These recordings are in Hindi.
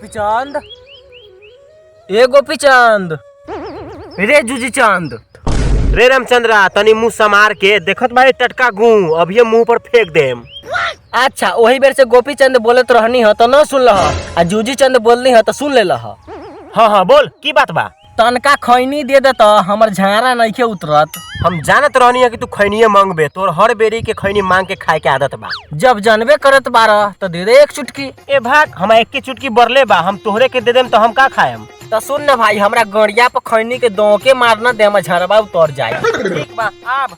गोपीचंद, ए गोपीचंद, रे जूजी चंद, रे रामचंद्रा तनी मुंह समार के देखत भाई टटका गू अभी मुंह पर फेंक देम। अच्छा वही बेर से गोपीचंद बोलत रहनी ह तो न सुन लह, आ जूजी चंद बोलनी ह तो सुन ले लह। हाँ हाँ बोल की बात बा। तनका खैनी दे दे तो हमर झाड़ा नइखे उतरत। हम जानत रहनी है कि तू खैनिये मांगबे, तोर हर बेरी के खैनी मांग के खाए के आदत बा। जब जानबे करत बारा तो दे दे एक चुटकी। ए भाग हम एक की चुटकी बरले बा, हम तोहरे के दे देम तो हम का खाएम। तो सुन न भाई, हमरा गड़िया पर खैनी के दोके मारना दे, हम झरबा उतर जाए। ठीक बा आब।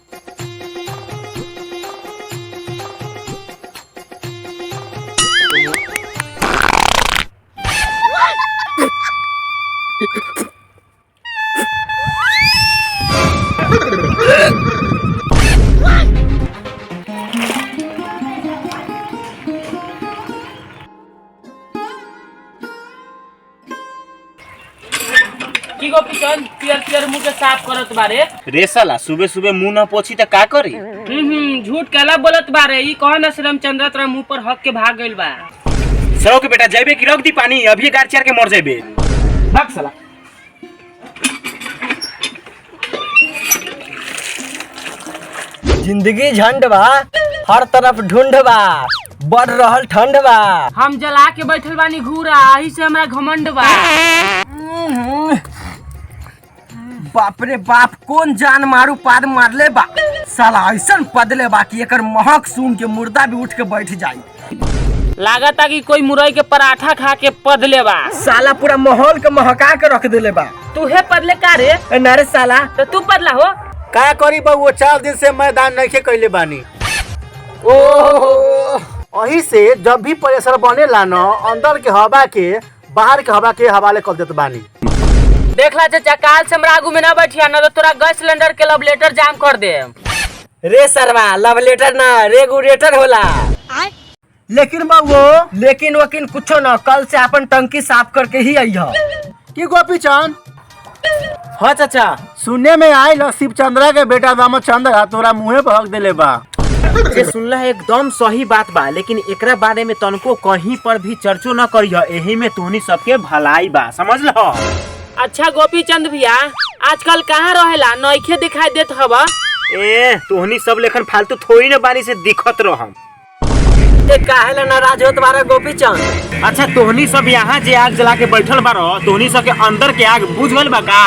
की गोपीचंद पियर पियर मुंह के साफ करत बारे। रे साला सुबह सुबह मुंह न पोछी त का करी। झूठ काला बोलत बारे। ई कौन है रामचंद्र तेरा मुंह पर हक के भाग गइल बा। सरो के बेटा जाइबे कि रख दी पानी, अभी गाड़ चार के मर जाइबे। भाग साला। जिंदगी झंड बा, हर तरफ ढूंढ बा, बढ़ रहल ठंड बा। हम जला के बैठल बानी घूरा, यही से हमरा घमंड बा। बाप रे बाप, कौन जान मारू पाद मारले बा। साला ऐसन पदले बा कि एकर महक सुन के मुर्दा भी उठ के बैठ जाई। लागता कि कोई मुरई के पराठा खा के पदले बा। साला पूरा माहौल के महका के रख देले बा। तू है पदले का रे? नरे साला तो तू पदला हो का करी बा, वो 4 दिन से मैदान नहीं कैले बानी। वही से जब भी प्रेशर बनेला न, अंदर के हवा के बाहर के हवा के हवाले कर देत बानी। देखला चाचा, काल से हमरा आगू में ना बैठिया, ना तो तोरा गैस सिलेंडर के लव लेटर जाम कर दे। रे सरवा, लव लेटर ना रेगुलेटर होला। लेकिन बाबू लेकिन वकीन कुछो ना, कल से अपन टंकी साफ करके ही आइहा। की गोपीचंद? हाँ चाचा, सुनने में आयल शिव चंद्रा के बेटा रामचंद्र तोरा मुँहे पर हक देले बा। जे सुनला एकदम सही बात बा, लेकिन एकरा बारे में तनको कहीं पर भी चर्चो न करिह। एही में तोहनी सबके भलाई बा, समझ लहो। अच्छा गोपीचंद भैया, आजकल कहाँ रहेला, नइखे दिखाई देत हवा। ए तोहनी सब लेखन फालतू थोड़ी न बानी से दिखत रहम। काहेला नाराज होत बारा गोपीचंद? अच्छा तोहनी सब यहाँ जे आग जला के बैठल बारो, तोहनी सब के अंदर के आग बुझ गइल बा का?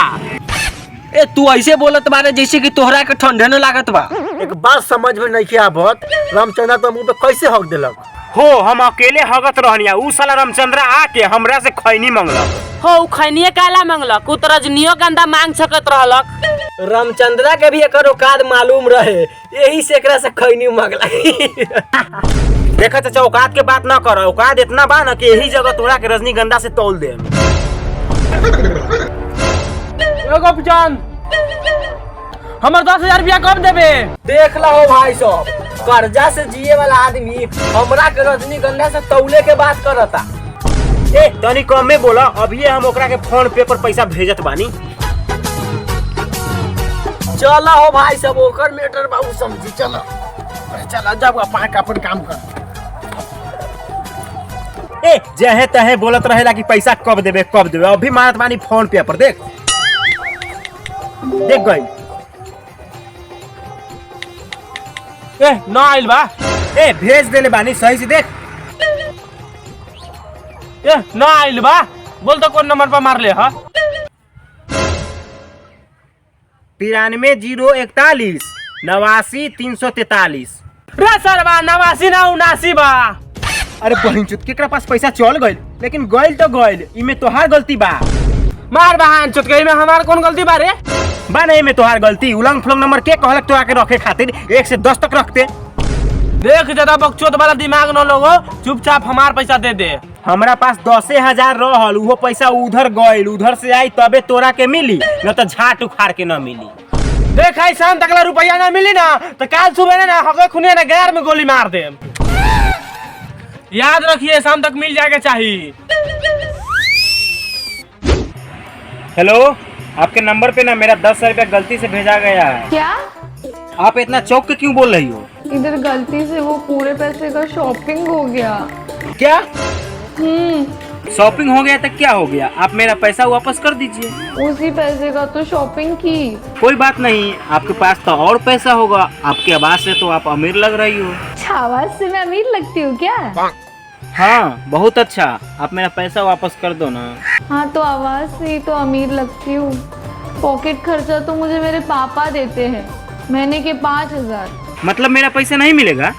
ए तू ऐसे बोलत बारे जैसे कि तोहरा के ठंडे न लागत बा। एक बात समझ में नहीं आवत, रामचंद्र तो मुँह पे कैसे हक देलक? हो हम अकेले हगत रहनिया, उ साला रामचंद्रा आके हमरा से खैनी मंगलक। हो उ खैनिये काला मंगलक, उ तो रजनियो गंदा मांग सकत रहलक। रामचंद्रा के भी एकर औकात मालूम रहे, यही से एकरा से खैनी मंगला। देखा चाचा, औकात के बात न कर, औकात इतना बा न कि यही जगह तोरा के रजनीगंधा से तौल दे। गोपीचंद, हमर 10,000 रुपया कब देबे? देख ला हो भाई साहब, कर्जा से जिए वाला आदमी हमरा के रजनीगंधा से तौले के बात करता। ए तनी कम में बोला, अभी हम ओकरा के फोन पे पर पैसा भेजत बानी। चला हो भाई सब, ओकर मैटर बाबू समझी। चला चला, जब अपन काम कर। ए जहे तहे बोलत रहेला कि पैसा कब देबे कब देबे, अभी मारत बानी फोन पे पर। देख देख गई। ए ना आइल बा। ए भेज देले बानी, सही से देख। ए ना आइल बा, बोल तो कौन नंबर पर मार ले हा? 93 041 89 343। रे सरवा, 89 ना 79 बा। अरे बहिन चुत, केकरा पास पैसा चल गइल, लेकिन गइल तो गइल, इमे तोहार गलती बा। मार बहन चुटकई में हमार कौन गलती बा रे? बा नहीं में तोहार गलती। उलंग फुलंग नंबर के कहलक तोरा के रखे खातिर? 1 से 10 तक रखते। देख ज्यादा बकचोद वाला दिमाग न लोगो, चुपचाप हमार पैसा दे दे। हमरा पास 10,000 रहल, उहो पैसा उधर गइल, उधर से आई तबे तोरा के मिली, न तो झाट उखाड़ के न मिली। देख आई शाम तक रुपया ना मिली ना तो काल सुबह ना हके खुने ना गैर में गोली मार दे। याद रखिए, शाम तक मिल जाएगा चाहिए। हेलो, आपके नंबर पे ना मेरा 10 रुपया गलती से भेजा गया है। क्या? आप इतना चौंक के क्यों बोल रही हो? इधर गलती से वो पूरे पैसे का शॉपिंग हो गया। क्या? शॉपिंग हो गया तो क्या हो गया, आप मेरा पैसा वापस कर दीजिए। उसी पैसे का तो शॉपिंग की। कोई बात नहीं, आपके पास तो और पैसा होगा। आपकी आवाज से तो आप अमीर लग रही हो। अच्छा, आवाज से मैं अमीर लगती हूँ क्या? हाँ बहुत अच्छा, आप मेरा पैसा वापस कर दो ना। हाँ तो आवाज से ही तो अमीर लगती हूँ। पॉकेट खर्चा तो मुझे मेरे पापा देते हैं, महीने के 5,000। मतलब मेरा पैसा नहीं मिलेगा?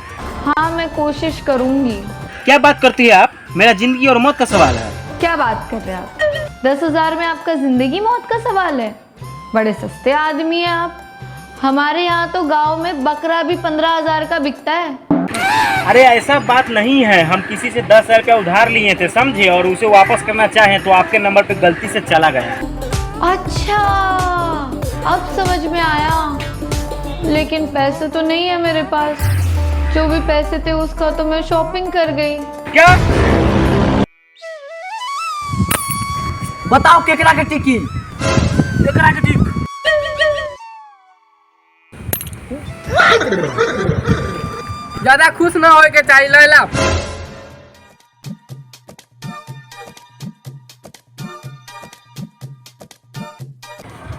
हाँ मैं कोशिश करूँगी। क्या बात करती है आप, मेरा जिंदगी और मौत का सवाल है। क्या बात कर रहे हैं आप? 10,000 में आपका जिंदगी मौत का सवाल है? बड़े सस्ते आदमी हैं आप। हमारे यहाँ तो गांव में बकरा भी 15,000 का बिकता है। अरे ऐसा बात नहीं है, हम किसी से 10,000 रुपया उधार लिए थे समझे, और उसे वापस करना चाहें तो आपके नंबर पे गलती से चला गया। अच्छा, अब समझ में आया। लेकिन पैसे तो नहीं है मेरे पास। जो भी पैसे थे उसका तो मैं शॉपिंग कर गई। क्या? बताओ केकरा के टिकी, केकरा के टिक। ज्यादा खुश ना होए के चाहिए लैला।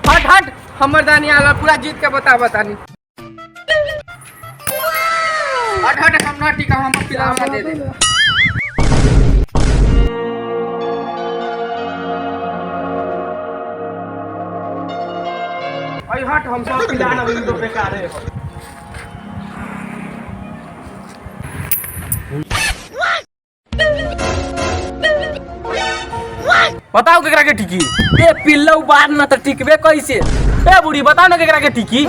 हट हट, हमर दानी आला पूरा जीत के बता बतानी। हट हट, हम ना टिका, हम पिलावा दे दे। अरे हट, हम सब पिलाना विंडो बेकार है। बताओ केकरा के टिकी। ए पिल्लू बार न त टिकबे कैसे। ए बूढ़ी बताओ ना केकरा के टिकी।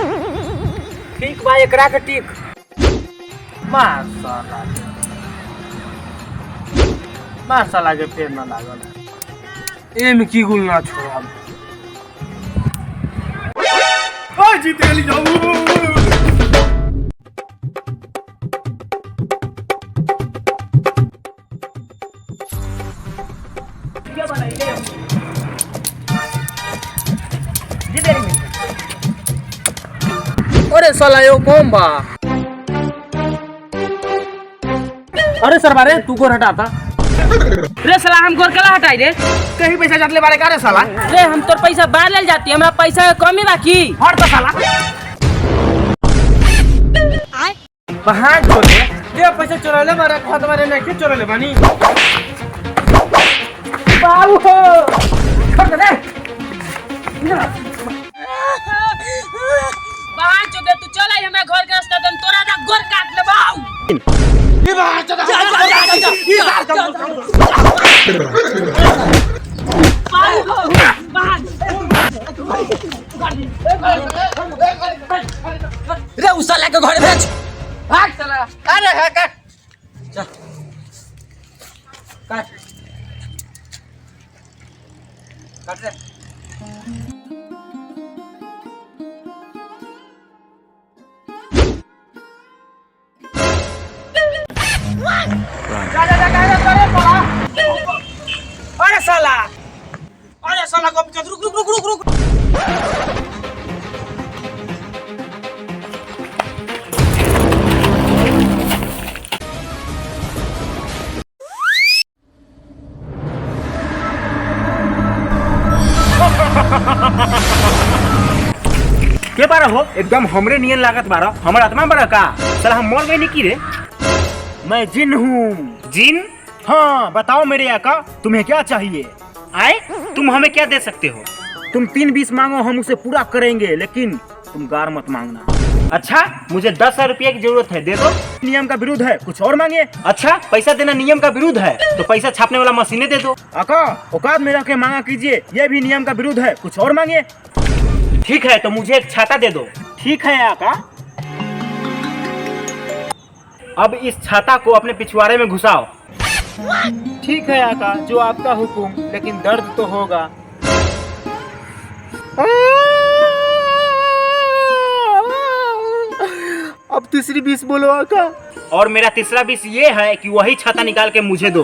ठीक बा, एकरा के टिक। मार साला के पेड़ ना लागल। ए में की गुल ना छोड़ा। ओ जीत गेली जाऊ। अरे साला यो कौन बा? अरे सर बारे तू गोर हटाता। रे साला हम गोर कला हटाई रे। कहीं पैसा जातले बारे का रे साला? रे हम तोर पैसा बाहर ले जाती, हमरा पैसा कमी बाकी। हट तो साला। बाहर छोड़े। ये पैसा चोरले मारे खत मारे नहीं के चोरले बानी। बाबू हो। छोड़ दे। बाहर चोदे तू चल आई हमरा घर के रास्ता दन तोरा ना गोर काट लेबाऊ। ये बाहर चल। रे उस साला के घर भेज। भाग साला। अरे है काट। चल काट काट रे। अरे साला। अरे साला को रुक रुक रुक रुक रुक। के बारा हो, एकदम हमरे नियन लागत बारा। हमर आत्मा बड़ा का साला, हम मर गए नहीं की रे। मैं जिन हूँ। जिन? हाँ बताओ मेरे आका, तुम्हें क्या चाहिए? आए तुम हमें क्या दे सकते हो? तुम 3-20 मांगो, हम उसे पूरा करेंगे, लेकिन तुम गार मत मांगना। अच्छा मुझे 10,000 रुपये की जरूरत है, दे दो। नियम का विरुद्ध है, कुछ और मांगे। अच्छा पैसा देना नियम का विरुद्ध है तो पैसा छापने वाला मशीनें दे दो। आका औकात में रह के मांगा कीजिए, यह भी नियम का विरुद्ध है, कुछ और मांगे। ठीक है तो मुझे एक छाता दे दो। ठीक है आका। अब इस छाता को अपने पिछवाड़े में घुसाओ। ठीक है आका, जो आपका हुक्म, लेकिन दर्द तो होगा। अब तीसरी बीस बोलो आका। और मेरा तीसरा बीस ये है कि वही छाता निकाल के मुझे दो।